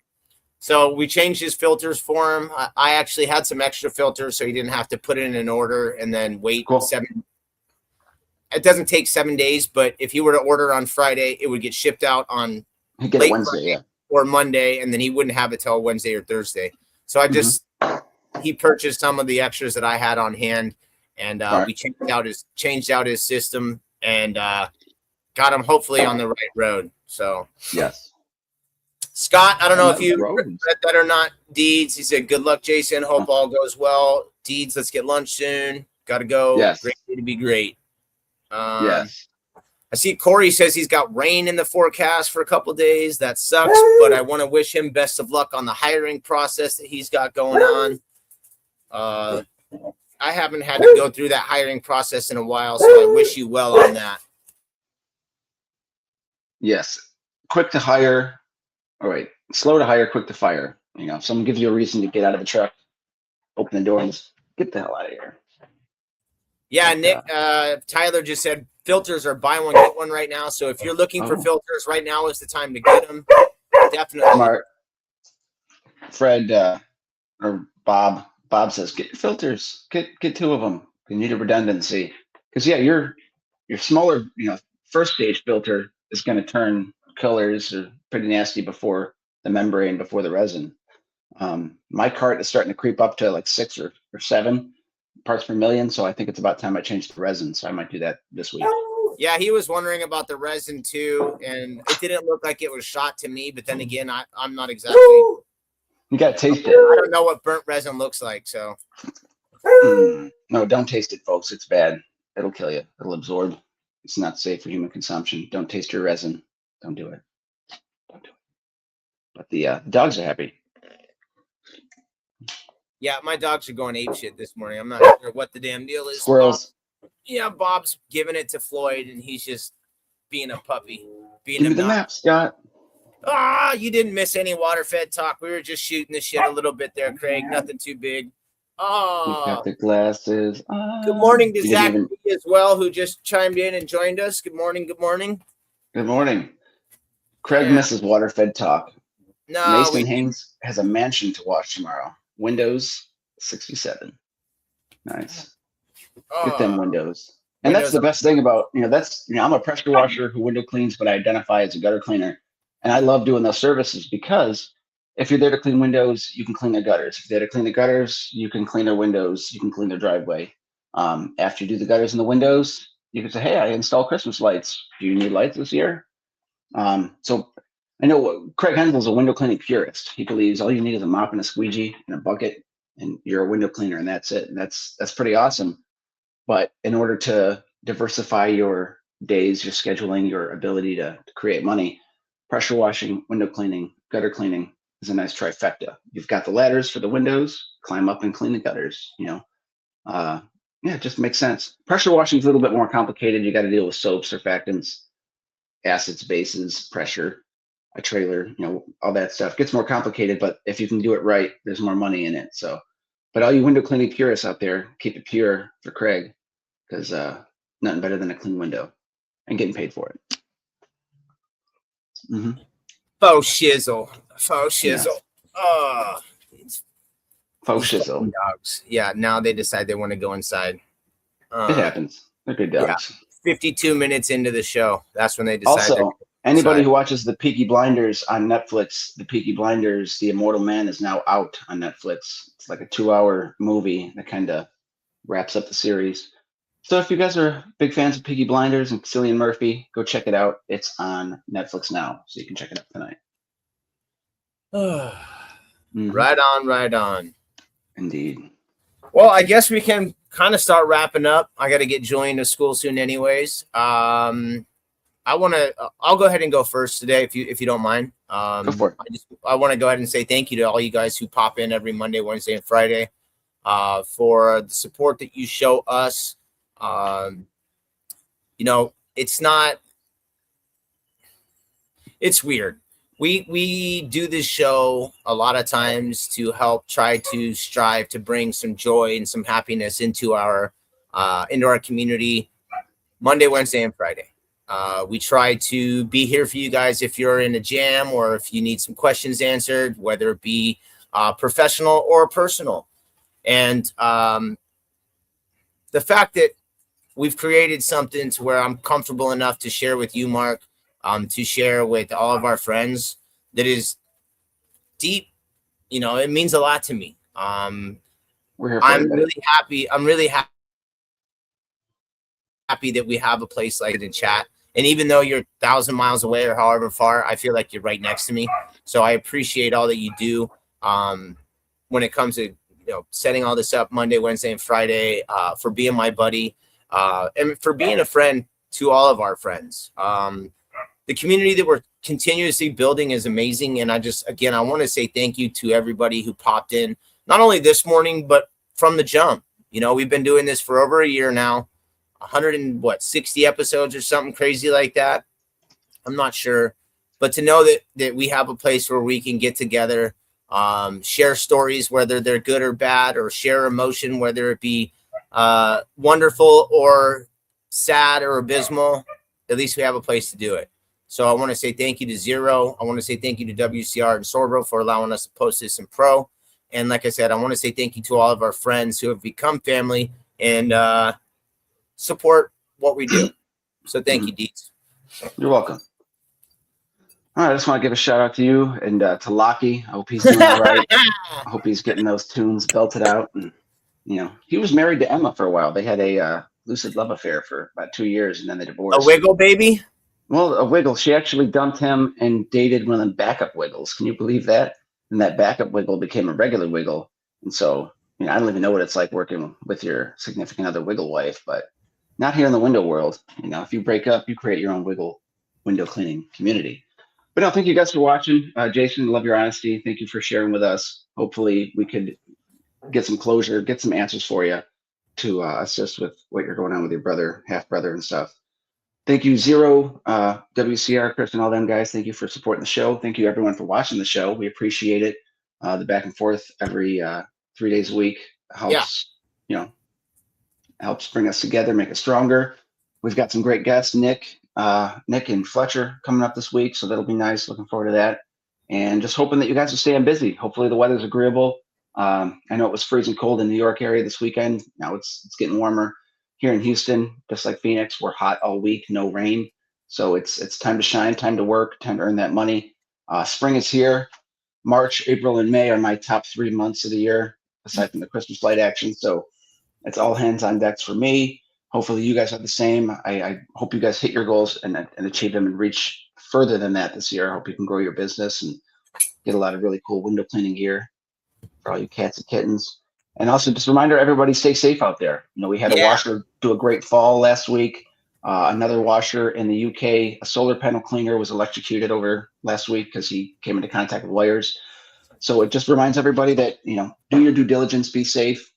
So we changed his filters for him. I actually had some extra filters, so he didn't have to put it in an order and then wait 7. It doesn't take 7 days, but if he were to order on Friday, it would get shipped out on late Wednesday or Monday, and then he wouldn't have it till Wednesday or Thursday. So he purchased some of the extras that I had on hand, and we changed out his system and got him hopefully on the right road. So yes. Scott, I don't know if you read that or not. Deeds, he said, good luck, Jason. Hope all goes well. Deeds, let's get lunch soon. Got to go. Yes. Great day to be great. Yes. I see Corey says he's got rain in the forecast for a couple of days. That sucks, but I want to wish him best of luck on the hiring process that he's got going on. I haven't had to go through that hiring process in a while, so I wish you well on that. Yes. Quick to hire. All right. Slow to hire, quick to fire. If someone gives you a reason to get out of the truck, open the door and just get the hell out of here. Yeah, But, Nick, Tyler just said filters are buy one, get one right now. So if you're looking for filters right now is the time to get them. Definitely. Smart. Fred or Bob says, get your filters, get 2 of them. You need a redundancy. Because yeah, your smaller, first stage filter is going to turn colors or pretty nasty before the membrane, before the resin. My cart is starting to creep up to like 6 or 7 parts per million. So I think it's about time I change the resin. So I might do that this week. Yeah, he was wondering about the resin too, and it didn't look like it was shot to me. But then again, I'm not exactly. You got to taste it. I don't know what burnt resin looks like, so. No, don't taste it, folks. It's bad. It'll kill you. It'll absorb. It's not safe for human consumption. Don't taste your resin. Don't do it. Don't do it. But the dogs are happy. Yeah, my dogs are going apeshit this morning. I'm not sure what the damn deal is. Squirrels. Yeah, Bob's giving it to Floyd, and he's just being a puppy. Give me the map, Scott. You didn't miss any water-fed talk. We were just shooting the shit a little bit there, Craig. Nothing too big. You got the glasses. Good morning to Zach as well, who just chimed in and joined us. Good morning. Good morning. Good morning. Craig misses water-fed talk. No, Mason Haynes has a mansion to watch tomorrow. Windows 67. Nice. Get them windows. And that's the best thing about, I'm a pressure washer who window cleans, but I identify as a gutter cleaner. And I love doing those services because if you're there to clean windows, you can clean their gutters. If you're there to clean the gutters, you can clean their windows. You can clean their driveway. After you do the gutters and the windows, you can say, hey, I installed Christmas lights. Do you need lights this year? So I know Craig Hensel's a window cleaning purist. He believes all you need is a mop and a squeegee and a bucket, and you're a window cleaner, and that's it. And that's pretty awesome. But in order to diversify your days, your scheduling, your ability to create money, pressure washing, window cleaning, gutter cleaning is a nice trifecta. You've got the ladders for the windows, climb up and clean the gutters, it just makes sense. Pressure washing is a little bit more complicated. You got to deal with soaps, surfactants, acids, bases, pressure, a trailer, all that stuff gets more complicated, but if you can do it right, there's more money in it. So, but all you window cleaning purists out there, keep it pure for Craig, because nothing better than a clean window and getting paid for it. Mm-hmm. Faux shizzle. Yeah. Faux shizzle. Dogs. Yeah, now they decide they want to go inside. It happens. They're good dogs. Yeah. 52 minutes into the show, that's when they decide. Also, anybody who watches the Peaky Blinders on Netflix, the Peaky Blinders, The Immortal Man is now out on Netflix. It's like a 2-hour movie that kind of wraps up the series. So if you guys are big fans of Peaky Blinders and Cillian Murphy, go check it out. It's on Netflix now, so you can check it out tonight. Mm-hmm. Right on. Indeed. Well, I guess we can kind of start wrapping up. I got to get joined to school soon anyways. I'll go ahead and go first today if you don't mind. Go for it. I want to go ahead and say thank you to all you guys who pop in every Monday, Wednesday, and Friday for the support that you show us. It's weird. We do this show a lot of times to help try to strive to bring some joy and some happiness into our community Monday, Wednesday, and Friday. We try to be here for you guys if you're in a jam or if you need some questions answered, whether it be professional or personal. And the fact that we've created something to where I'm comfortable enough to share with you, Mark, to share with all of our friends that is deep, it means a lot to me. I'm really happy. I'm really happy that we have a place like it in chat. And even though you're 1,000 miles away or however far, I feel like you're right next to me. So I appreciate all that you do when it comes to setting all this up Monday, Wednesday, and Friday, for being my buddy, and for being a friend to all of our friends. The community that we're continuously building is amazing. And I want to say thank you to everybody who popped in, not only this morning, but from the jump. We've been doing this for over a year now, 160 episodes or something crazy like that. I'm not sure, but to know that we have a place where we can get together, share stories, whether they're good or bad, or share emotion, whether it be wonderful or sad or abysmal. At least we have a place to do it. So I want to say thank you to Zero. I want to say thank you to WCR and Sorbo for allowing us to post this in pro. And like I said, I want to say thank you to all of our friends who have become family and support what we do. So thank you, Deeds. You're welcome. All right, I just want to give a shout out to you and to Lockie. I hope he's doing all right. I hope he's getting those tunes belted out. And he was married to Emma for a while. They had a lucid love affair for about 2 years, and then they divorced. A wiggle baby? Well, a wiggle. She actually dumped him and dated one of them backup wiggles. Can you believe that? And that backup wiggle became a regular wiggle. And so, I don't even know what it's like working with your significant other wiggle wife, but not here in the window world. If you break up, you create your own wiggle window cleaning community. But no, thank you guys for watching. Jason, love your honesty. Thank you for sharing with us. Hopefully we could get some closure, get some answers for you to assist with what you're going on with your brother, half brother and stuff. Thank you, Zero, WCR, Chris, and all them guys. Thank you for supporting the show. Thank you, everyone, for watching the show. We appreciate it. The back and forth every 3 days a week helps, helps bring us together, make us stronger. We've got some great guests, Nick and Fletcher coming up this week, so that'll be nice. Looking forward to that. And just hoping that you guys are staying busy. Hopefully the weather's agreeable. I know it was freezing cold in the New York area this weekend. Now it's getting warmer. Here in Houston, just like Phoenix, we're hot all week, no rain. So it's time to shine, time to work, time to earn that money. Spring is here. March, April, and May are my top 3 months of the year, aside from the Christmas light action. So it's all hands on decks for me. Hopefully you guys are the same. I hope you guys hit your goals and achieve them and reach further than that this year. I hope you can grow your business and get a lot of really cool window cleaning gear for all you cats and kittens. And also just a reminder, everybody stay safe out there. We had a washer do a great fall last week. Another washer in the UK, a solar panel cleaner, was electrocuted over last week because he came into contact with wires. So it just reminds everybody that, do your due diligence, be safe,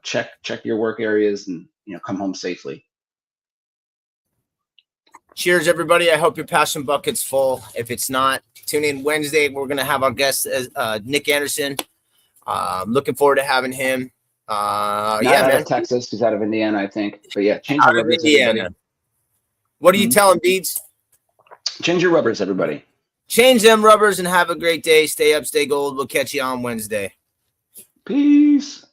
check your work areas, and, come home safely. Cheers, everybody. I hope your passion bucket's full. If it's not, tune in Wednesday. We're going to have our guest, Nick Anderson. Looking forward to having him. Not out of Texas. He's out of Indiana, I think. But yeah, change your rubbers, everybody. What do you tell him, Deeds? Change your rubbers, everybody. Change them rubbers and have a great day. Stay up, stay gold. We'll catch you on Wednesday. Peace.